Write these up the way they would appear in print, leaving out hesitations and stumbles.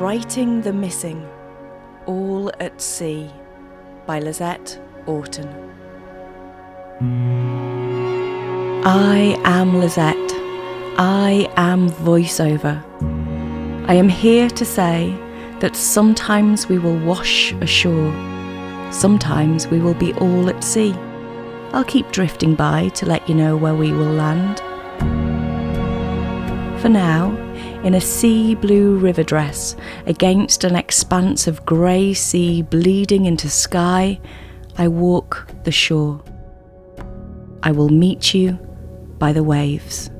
Writing the Missing, All at Sea by Lizette Orton. I am Lizette. I am voiceover. I am here to say that sometimes we will wash ashore. Sometimes we will be all at sea. I'll keep drifting by to let you know where we will land. For now, in a sea blue river dress, against an expanse of grey sea bleeding into sky, I walk the shore. I will meet you by the waves.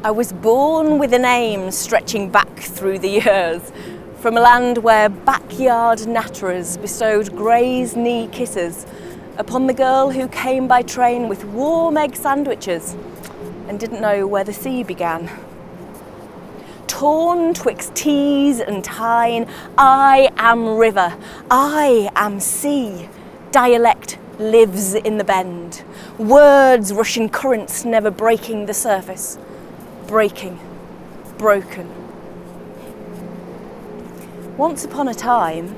I was born with a name stretching back through the years, from a land where backyard natterers bestowed Grey's knee kisses upon the girl who came by train with warm egg sandwiches and didn't know where the sea began. Torn twixt Tees and Tyne, I am river, I am sea. Dialect lives in the bend, words rushing currents never breaking the surface. Breaking, broken. Once upon a time,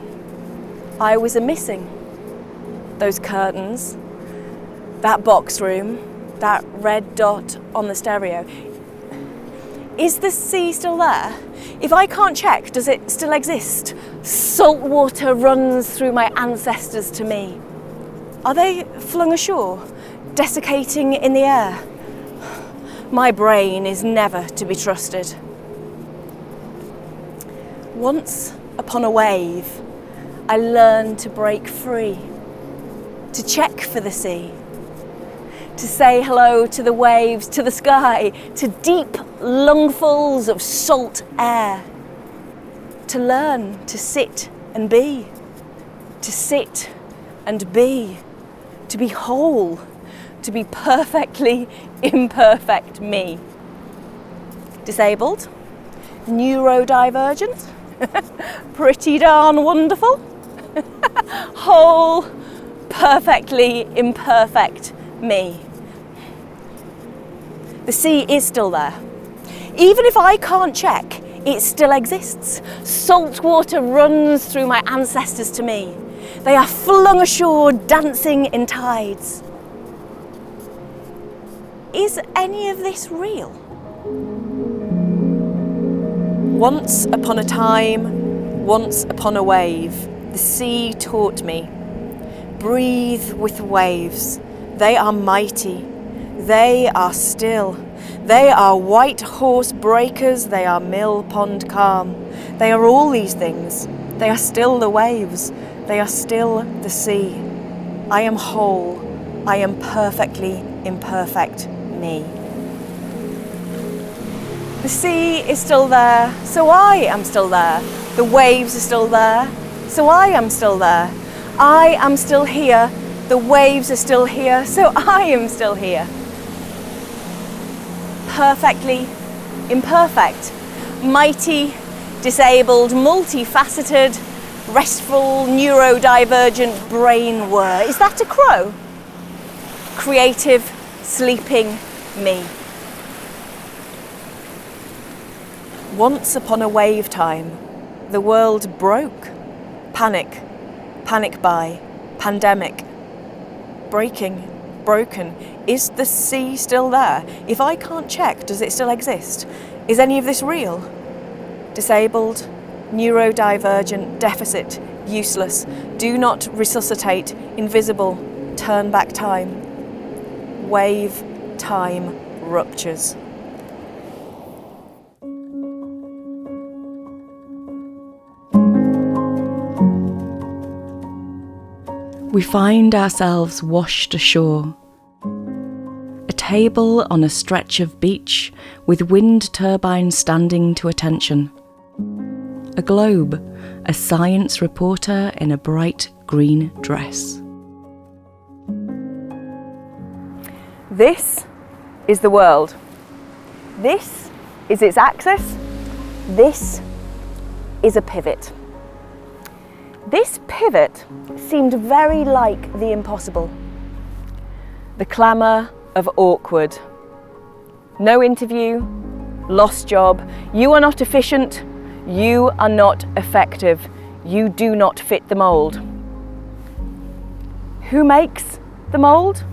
I was a missing. Those curtains, that box room, that red dot on the stereo. Is the sea still there? If I can't check, does it still exist? Salt water runs through my ancestors to me. Are they flung ashore, desiccating in the air? My brain is never to be trusted. Once upon a wave, I learned to break free, to check for the sea, to say hello to the waves, to the sky, to deep lungfuls of salt air, to learn to sit and be, to sit and be, to be whole, to be perfectly imperfect me. Disabled, neurodivergent, pretty darn wonderful, whole, perfectly imperfect me. The sea is still there. Even if I can't check, it still exists. Salt water runs through my ancestors to me. They are flung ashore, dancing in tides. Is any of this real? Once upon a time, once upon a wave, the sea taught me. Breathe with waves. They are mighty. They are still. They are white horse breakers. They are mill pond calm. They are all these things. They are still the waves. They are still the sea. I am whole. I am perfectly imperfect me. The sea is still there, so I am still there. The waves are still there, so I am still there. I am still here. The waves are still here, so I am still here. Perfectly imperfect, mighty, disabled, multifaceted, restful, neurodivergent brain whir. Is that a crow? Creative, sleeping me. Once upon a wave time, the world broke. Panic, panic buy, pandemic. Breaking, broken. Is the sea still there? If I can't check, does it still exist? Is any of this real? Disabled, neurodivergent, deficit, useless. Do not resuscitate, invisible, turn back time. Wave, time, ruptures. We find ourselves washed ashore. A table on a stretch of beach with wind turbines standing to attention. A globe, a science reporter in a bright green dress. This is the world. This is its axis. This is a pivot. This pivot seemed very like the impossible. The clamour of awkward. No interview, lost job, you are not efficient, you are not effective, you do not fit the mould. Who makes the mould?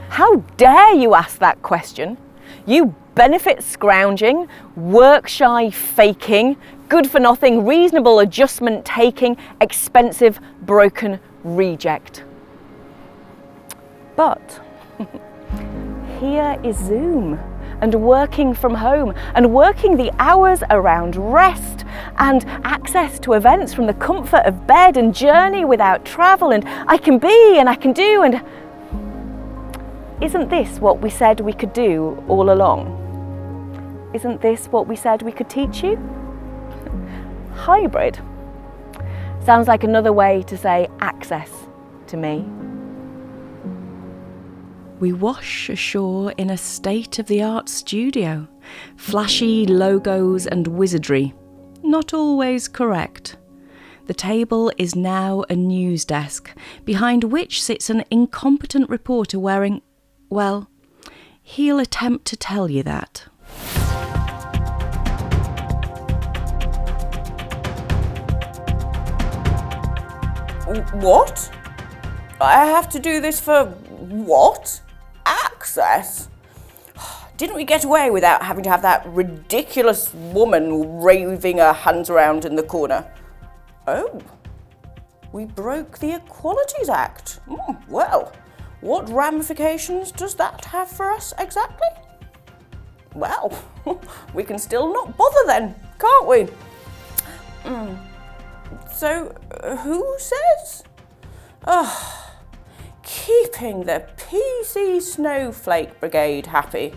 How dare you ask that question? You benefit scrounging, work-shy faking, good-for-nothing, reasonable adjustment taking, expensive, broken reject. But here is Zoom and working from home and working the hours around rest and access to events from the comfort of bed and journey without travel, and I can be and I can do, and isn't this what we said we could do all along? Isn't this what we said we could teach you? Hybrid sounds like another way to say access to me. We wash ashore in a state-of-the-art studio. Flashy logos and wizardry. Not always correct. The table is now a news desk, behind which sits an incompetent reporter wearing, well, he'll attempt to tell you that. What? I have to do this for what? Access? Didn't we get away without having to have that ridiculous woman waving her hands around in the corner? Oh, we broke the Equalities Act. Well, what ramifications does that have for us exactly? Well, we can still not bother then, can't we? So, who says? Keeping the PC Snowflake Brigade happy.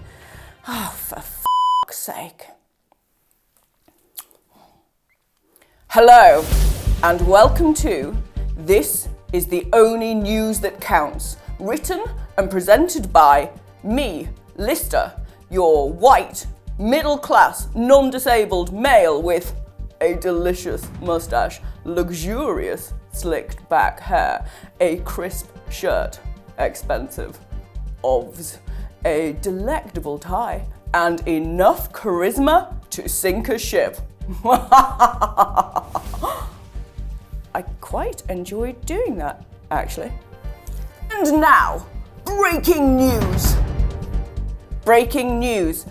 Oh, for f***'s sake. Hello, and welcome to This is the Only News That Counts, written and presented by me, Lister, your white, middle-class, non-disabled male with a delicious moustache, luxurious slicked back hair, a crisp shirt, expensive, ovs, a delectable tie, and enough charisma to sink a ship. I quite enjoyed doing that, actually. And now, breaking news. Breaking news.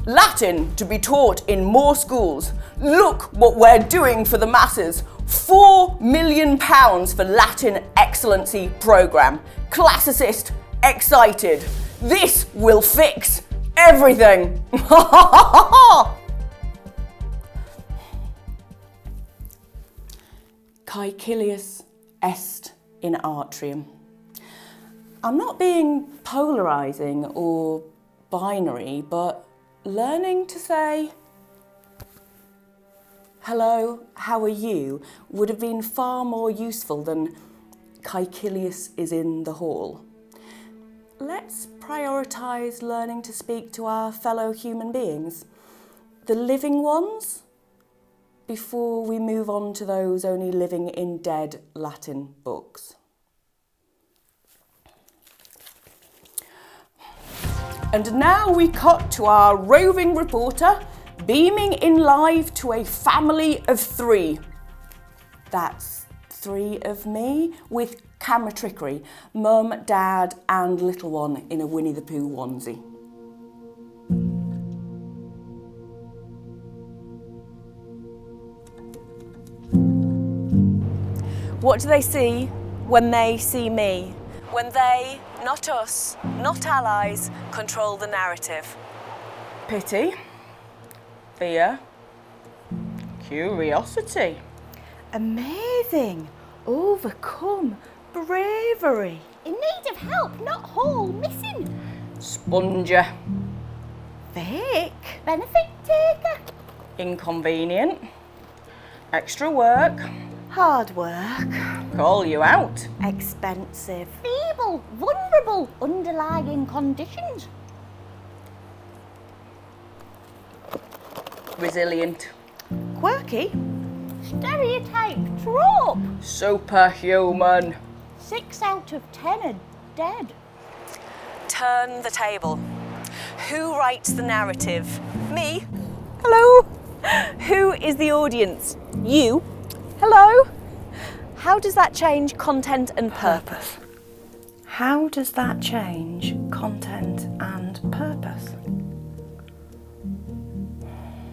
Latin to be taught in more schools. Look what we're doing for the masses. £4 million for Latin Excellency Programme. Classicist excited. This will fix everything. Caecilius est in atrium. I'm not being polarising or binary, but learning to say, hello, how are you, would have been far more useful than Caecilius is in the hall. Let's prioritise learning to speak to our fellow human beings, the living ones, before we move on to those only living in dead Latin books. And now we cut to our roving reporter beaming in live to a family of 3. That's 3 of me with camera trickery, mum, dad and little one in a Winnie the Pooh onesie. What do they see when they see me? When they, not us, not allies, control the narrative? Pity, fear, curiosity. Amazing, overcome, bravery. In need of help, not whole, missing. Sponger. Fake. Benefit taker. Inconvenient. Extra work. Hard work. Call you out. Expensive. Feeble, vulnerable, underlying conditions. Resilient. Quirky. Stereotype, trope. Superhuman. 6 out of 10 are dead. Turn the table. Who writes the narrative? Me. Hello. Who is the audience? You. Hello. How does that change content and purpose? How does that change content and purpose?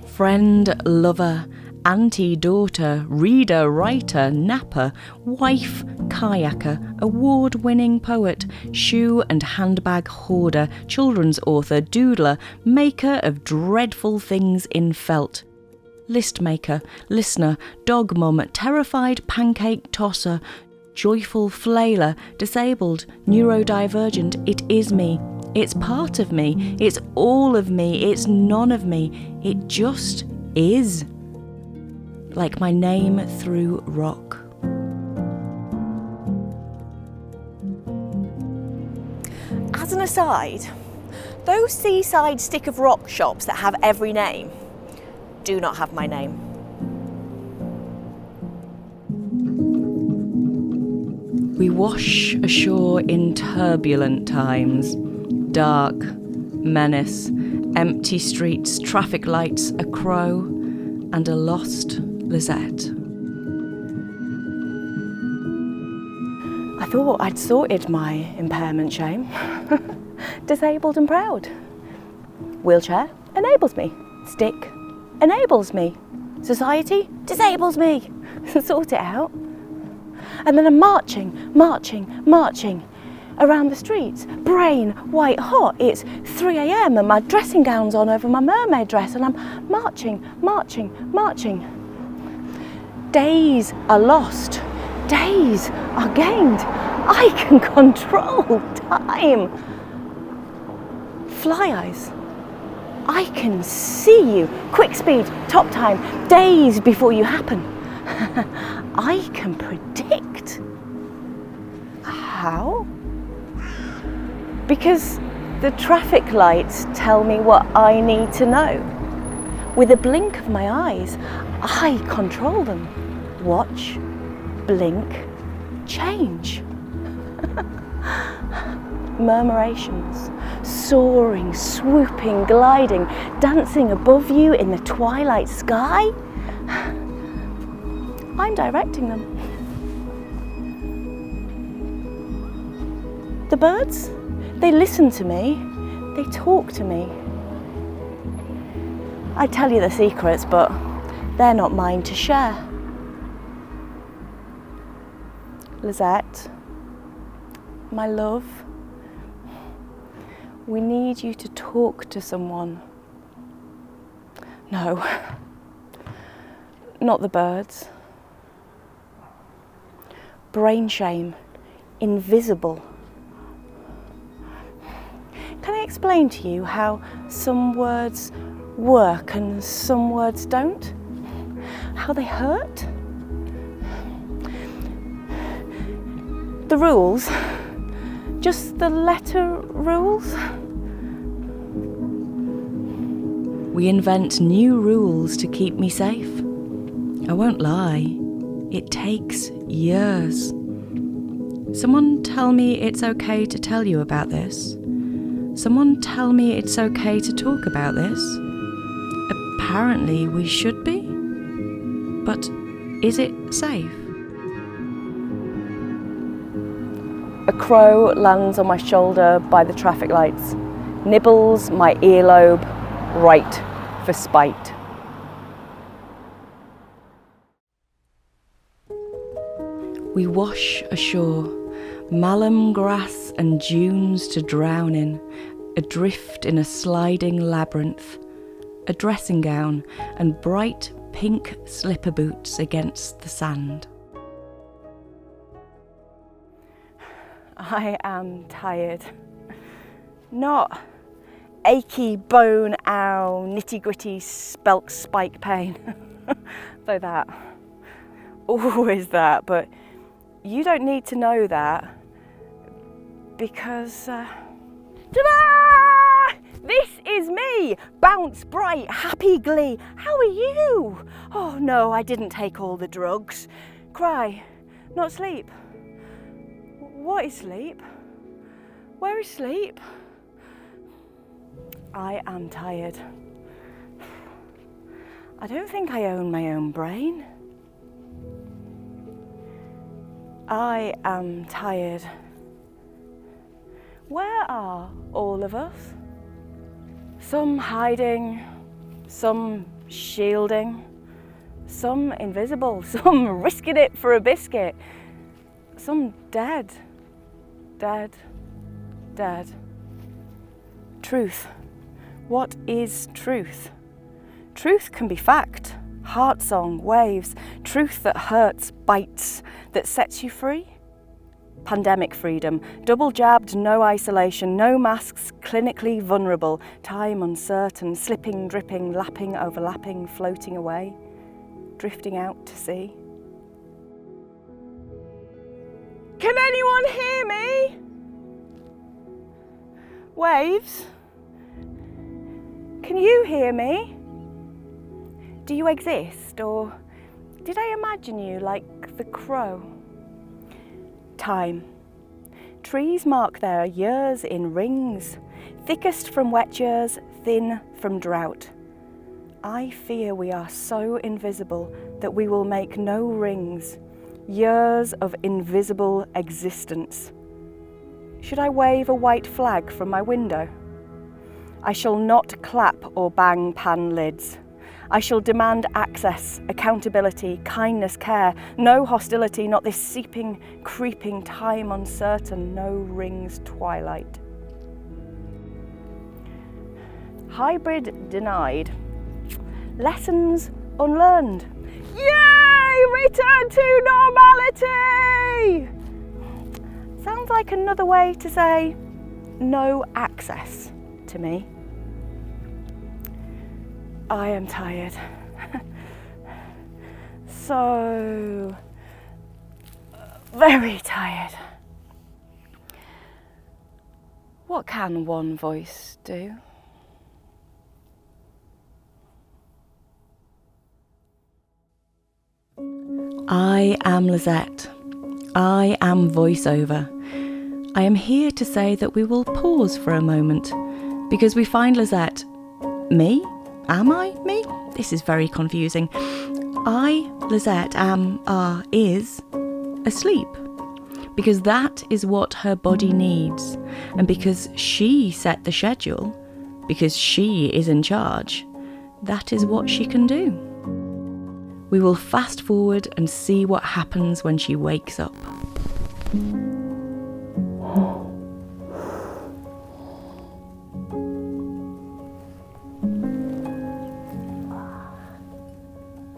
Friend, lover, auntie, daughter, reader, writer, napper, wife, kayaker, award-winning poet, shoe and handbag hoarder, children's author, doodler, maker of dreadful things in felt, list maker, listener, dog mum, terrified pancake tosser, joyful flailer, disabled, neurodivergent. It is me. It's part of me. It's all of me. It's none of me. It just is. Like my name through rock. As an aside, those seaside stick of rock shops that have every name do not have my name. We wash ashore in turbulent times. Dark, menace, empty streets, traffic lights, a crow, and a lost Lisette. I thought I'd sorted my impairment shame. Disabled and proud. Wheelchair enables me. Stick enables me. Society disables me. Sort it out. And then I'm marching around the streets, brain white hot. It's 3 a.m. and my dressing gown's on over my mermaid dress, and I'm marching. Days are lost, days are gained. I can control time. Fly eyes. I can see you. Quick speed, top time, days before you happen. I can predict. How? Because the traffic lights tell me what I need to know. With a blink of my eyes, I control them. Watch, blink, change. Murmurations, soaring, swooping, gliding, dancing above you in the twilight sky. I'm directing them. The birds, they listen to me, they talk to me. I tell you the secrets, but they're not mine to share. Lisette, my love, we need you to talk to someone. No, not the birds. Brain shame, invisible. Can I explain to you how some words work and some words don't? How they hurt? The rules, just the letter rules. We invent new rules to keep me safe. I won't lie, it takes years. Someone tell me it's okay to tell you about this. Someone tell me it's okay to talk about this. Apparently we should be. But is it safe? A crow lands on my shoulder by the traffic lights, nibbles my earlobe, right for spite. We wash ashore, malum grass and dunes to drown in, adrift in a sliding labyrinth, a dressing gown and bright pink slipper boots against the sand. I am tired. Not achy bone, ow, nitty gritty spelt spike pain. Though that, always that, but you don't need to know that because, ta-da! This is me, bounce bright, happy glee. How are you? Oh no, I didn't take all the drugs. Cry, not sleep. What is sleep? Where is sleep? I am tired. I don't think I own my own brain. I am tired. Where are all of us? Some hiding, some shielding, some invisible, some risking it for a biscuit, some dead, dead, dead. Truth. What is truth? Truth can be fact, heart song, waves, truth that hurts, bites, that sets you free. Pandemic freedom, double jabbed, no isolation, no masks, clinically vulnerable, time uncertain, slipping, dripping, lapping, overlapping, floating away, drifting out to sea. Can anyone hear me? Waves? Can you hear me? Do you exist, or did I imagine you like the crow? Time. Trees mark their years in rings, thickest from wet years, thin from drought. I fear we are so invisible that we will make no rings, years of invisible existence. Should I wave a white flag from my window? I shall not clap or bang pan lids. I shall demand access, accountability, kindness, care, no hostility, not this seeping, creeping, time uncertain, no rings twilight. Hybrid denied. Lessons unlearned. Yay! Return to normality! Sounds like another way to say no access to me. I am tired. So very tired. What can one voice do? I am Lizette. I am voiceover. I am here to say that we will pause for a moment because we find Lizette. Me? Am I me? This is very confusing. I, Lizette, is asleep. Because that is what her body needs. And because she set the schedule, because she is in charge, that is what she can do. We will fast forward and see what happens when she wakes up.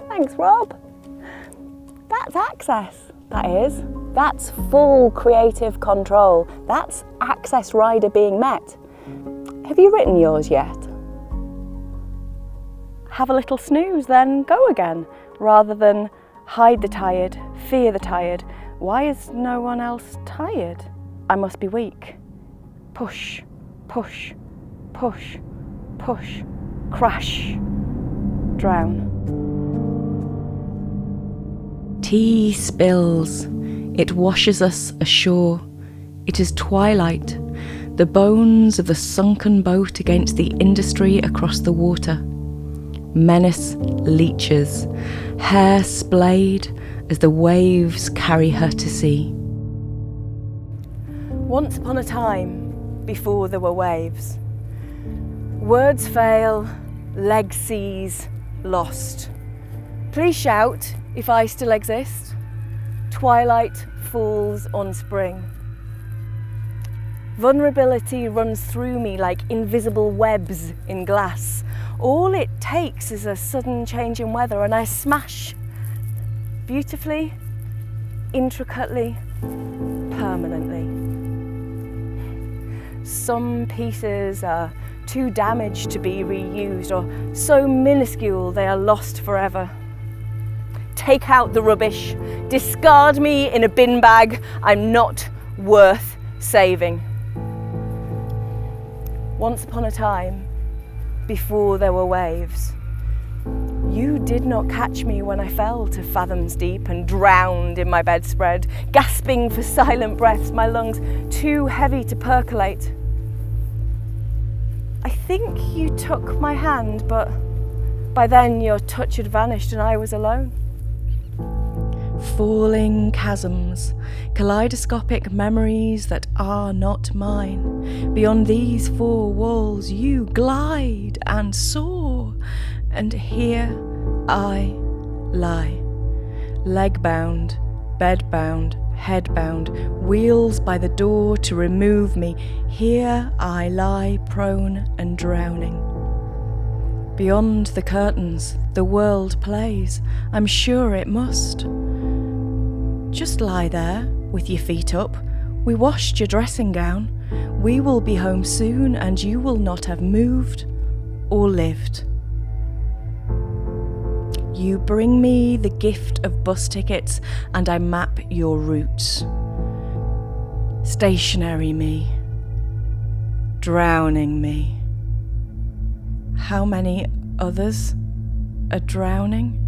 Thanks, Rob. That's access, that is. That's full creative control. That's access rider being met. Have you written yours yet? Have a little snooze, then go again, rather than hide the tired, fear the tired. Why is no one else tired? I must be weak. Push, push, push, push, crash, drown. Tea spills. It washes us ashore. It is twilight. The bones of the sunken boat against the industry across the water. Menace leeches, hair splayed as the waves carry her to sea. Once upon a time, before there were waves. Words fail, legs seize, lost. Please shout if I still exist. Twilight falls on spring. Vulnerability runs through me like invisible webs in glass. All it takes is a sudden change in weather and I smash beautifully, intricately, permanently. Some pieces are too damaged to be reused or so minuscule they are lost forever. Take out the rubbish, discard me in a bin bag. I'm not worth saving. Once upon a time, before there were waves, you did not catch me when I fell to fathoms deep and drowned in my bedspread, gasping for silent breaths, my lungs too heavy to percolate. I think you took my hand, but by then your touch had vanished and I was alone. Falling chasms, kaleidoscopic memories that are not mine. Beyond these four walls you glide and soar, and here I lie, leg-bound, bed-bound, head-bound, wheels by the door to remove me. Here I lie prone and drowning. Beyond the curtains, the world plays. I'm sure it must. Just lie there, with your feet up. We washed your dressing gown. We will be home soon, and you will not have moved or lived. You bring me the gift of bus tickets, and I map your routes. Stationary me. Drowning me. How many others are drowning?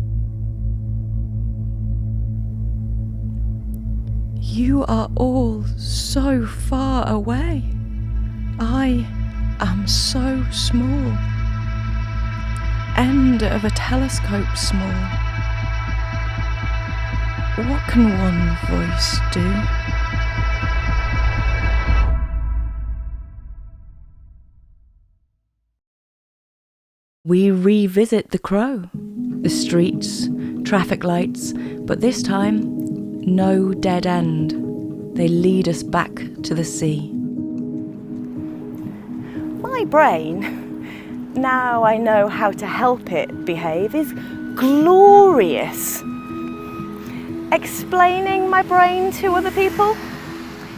You are all so far away. I am so small. End of a telescope small. What can one voice do? We revisit the Crow, the streets, traffic lights, but this time, no dead end. They lead us back to the sea. My brain, now I know how to help it behave, is glorious. Explaining my brain to other people?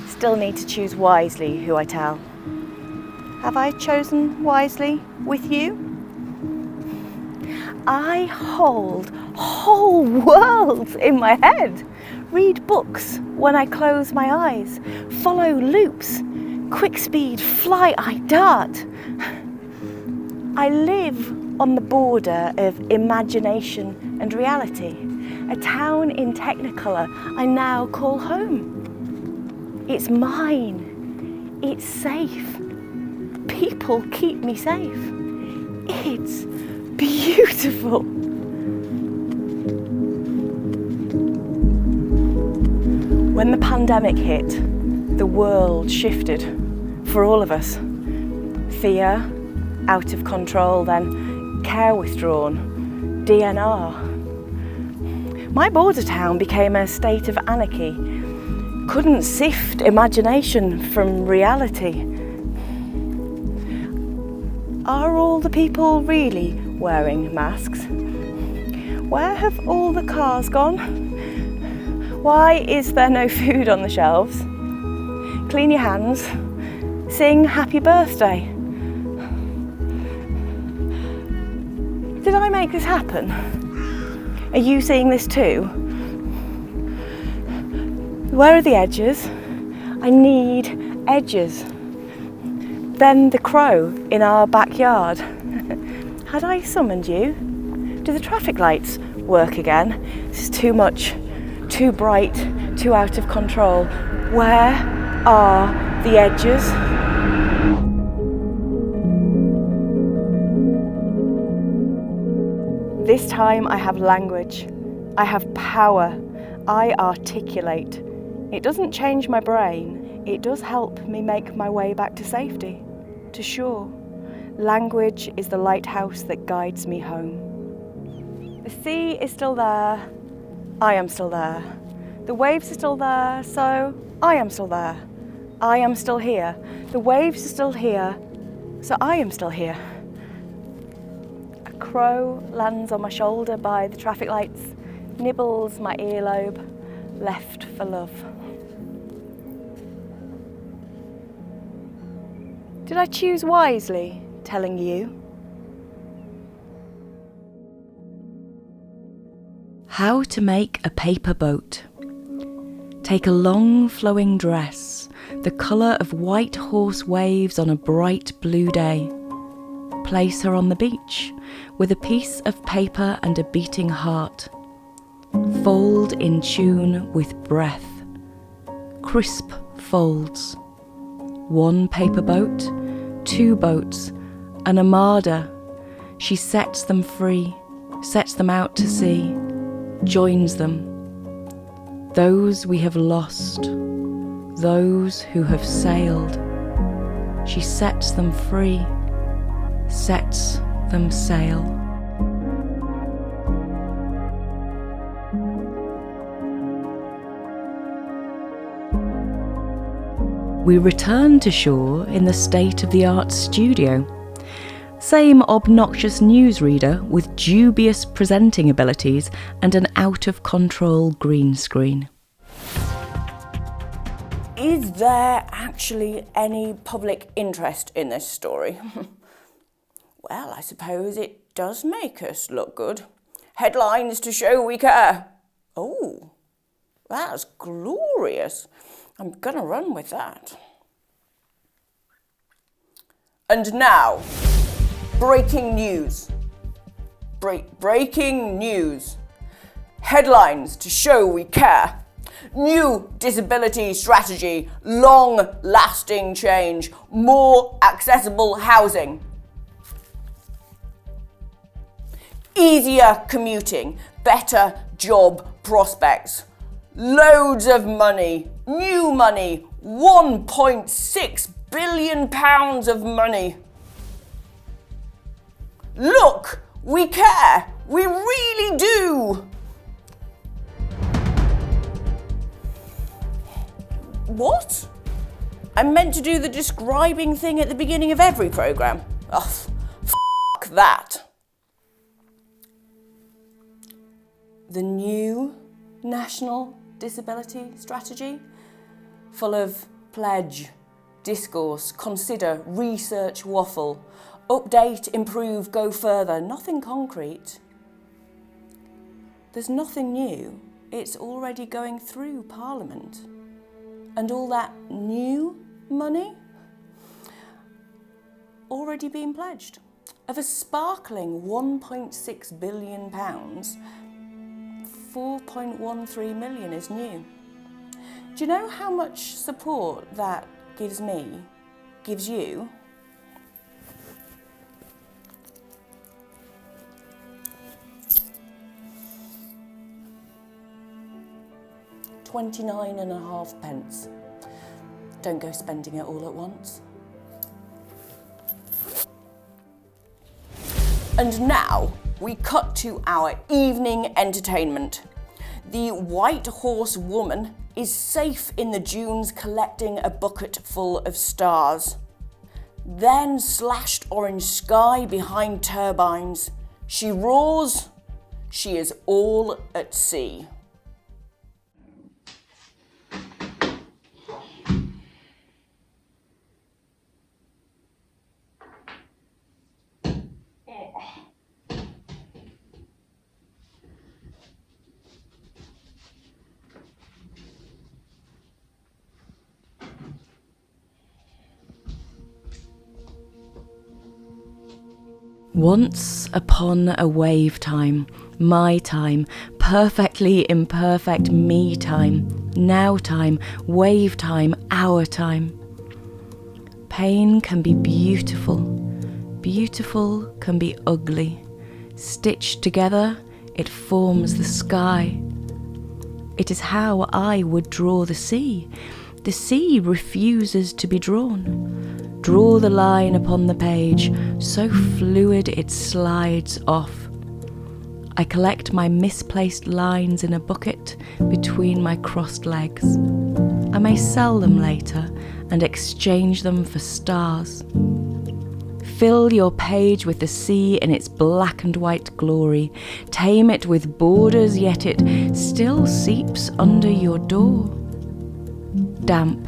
Still need to choose wisely who I tell. Have I chosen wisely with you? I hold whole worlds in my head, read books when I close my eyes, follow loops, quick speed, fly, I dart. I live on the border of imagination and reality, a town in Technicolor I now call home. It's mine, it's safe, people keep me safe, it's beautiful. When the pandemic hit, the world shifted for all of us. Fear, out of control, then care withdrawn, DNR. My border town became a state of anarchy. Couldn't sift imagination from reality. Are all the people really wearing masks? Where have all the cars gone? Why is there no food on the shelves? Clean your hands. Sing happy birthday. Did I make this happen? Are you seeing this too? Where are the edges? I need edges. Then the crow in our backyard. Had I summoned you? Do the traffic lights work again? This is too much, too bright, too out of control. Where are the edges? This time I have language. I have power. I articulate. It doesn't change my brain. It does help me make my way back to safety, to shore. Language is the lighthouse that guides me home. The sea is still there. I am still there. The waves are still there, so I am still there. I am still here. The waves are still here, so I am still here. A crow lands on my shoulder by the traffic lights, nibbles my earlobe, left for love. Did I choose wisely, telling you? How to make a paper boat. Take a long flowing dress, the colour of white horse waves on a bright blue day. Place her on the beach with a piece of paper and a beating heart. Fold in tune with breath. Crisp folds. One paper boat, two boats, An armada. She sets them free, sets them out to sea, joins them. Those we have lost, those who have sailed. She sets them free, sets them sail. We return to shore in the state-of-the-art studio. Same obnoxious newsreader with dubious presenting abilities and an out-of-control green screen. Is there actually any public interest in this story? Well, I suppose it does make us look good. Headlines to show we care. Oh, that's glorious. I'm gonna run with that. And now, breaking news. Breaking news. Headlines to show we care. New disability strategy, long-lasting change, more accessible housing. Easier commuting, better job prospects. Loads of money, new money, £1.6 billion of money. Look, we care, we really do. What? I'm meant to do the describing thing at the beginning of every programme. Oh, f*** that. The new National Disability Strategy, full of pledge, discourse, consider, research, waffle, update, improve, go further, nothing concrete. There's nothing new, it's already going through Parliament. And all that new money already been pledged. Of a sparkling £1.6 billion, 4.13 million is new. Do you know how much support that gives me, gives you? £29.5. Don't go spending it all at once. And now we cut to our evening entertainment. The White Horse Woman is safe in the dunes collecting a bucket full of stars. Then slashed orange sky behind turbines. She roars, she is all at sea. Once upon a wave time, my time, perfectly imperfect me time, now time, wave time, our time. Pain can be beautiful, beautiful can be ugly. Stitched together, it forms the sky. It is how I would draw the sea. The sea refuses to be drawn. Draw the line upon the page, so fluid it slides off. I collect my misplaced lines in a bucket between my crossed legs. I may sell them later and exchange them for stars. Fill your page with the sea in its black and white glory. Tame it with borders, yet it still seeps under your door. Damp.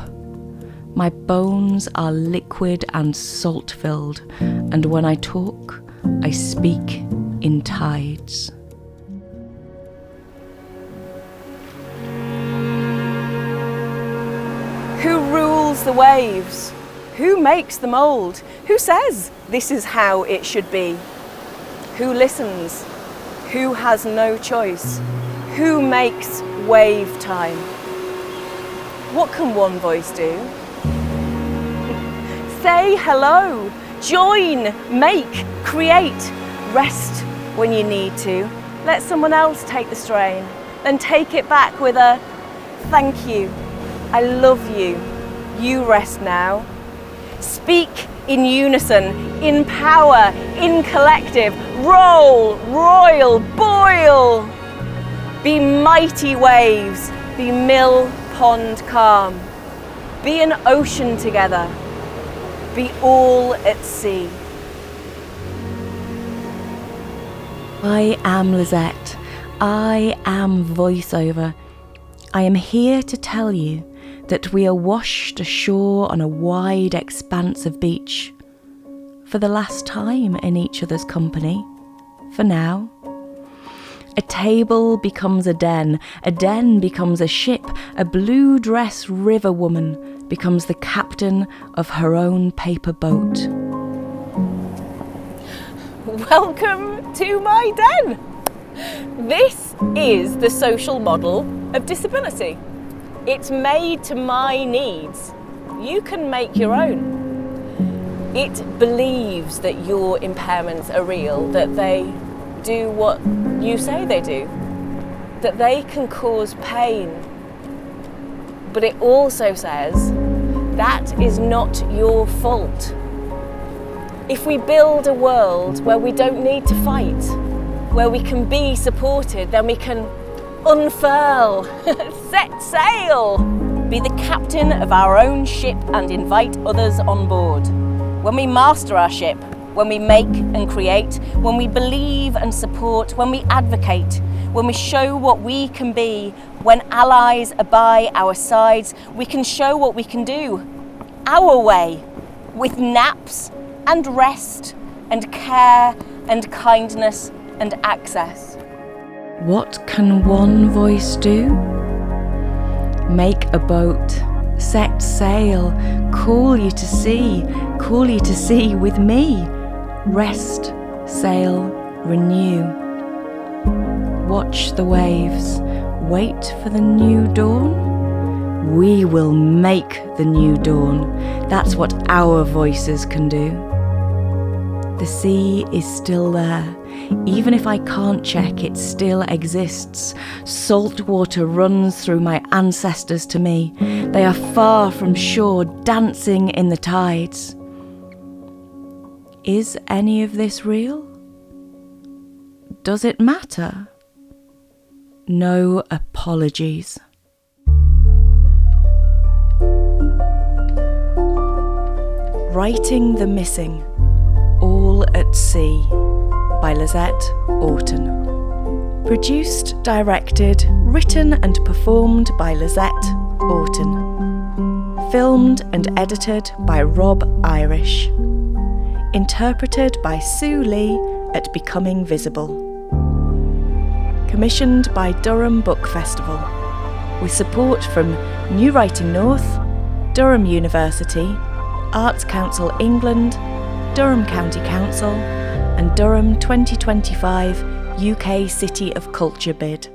My bones are liquid and salt-filled, and when I talk, I speak in tides. Who rules the waves? Who makes the mould? Who says this is how it should be? Who listens? Who has no choice? Who makes wave time? What can one voice do? Say hello Join, make, create. Rest when you need to. Let someone else take the strain. Then take it back with a thank you, I love you, you rest now. Speak in unison, in power, in collective. Roll, roil, boil. Be mighty waves, be mill pond calm. Be an ocean together, be all at sea. I am Lizette. I am voiceover. I am here to tell you that we are washed ashore on a wide expanse of beach. For the last time in each other's company. For now. A table becomes a den becomes a ship, a blue dress river woman becomes the captain of her own paper boat. Welcome to my den. This is the social model of disability. It's made to my needs. You can make your own. It believes that your impairments are real, that they do what you say they do, that they can cause pain. But it also says that is not your fault. If we build a world where we don't need to fight, where we can be supported, then we can unfurl, set sail, be the captain of our own ship and invite others on board. When we master our ship, when we make and create, when we believe and support, when we advocate, when we show what we can be, when allies are by our sides, we can show what we can do, our way, with naps and rest and care and kindness and access. What can one voice do? Make a boat, set sail, call you to sea with me. Rest, sail, renew. Watch the waves, wait for the new dawn. We will make the new dawn. That's what our voices can do. The sea is still there. Even if I can't check, it still exists. Salt water runs through my ancestors to me. They are far from shore, dancing in the tides. Is any of this real? Does it matter? No apologies. Writing the Missing, All at Sea, by Lizette Orton. Produced, directed, written and performed by Lizette Orton. Filmed and edited by Rob Irish. Interpreted by Sue Lee at Becoming Visible. Commissioned by Durham Book Festival, with support from New Writing North, Durham University, Arts Council England, Durham County Council and Durham 2025 UK City of Culture bid.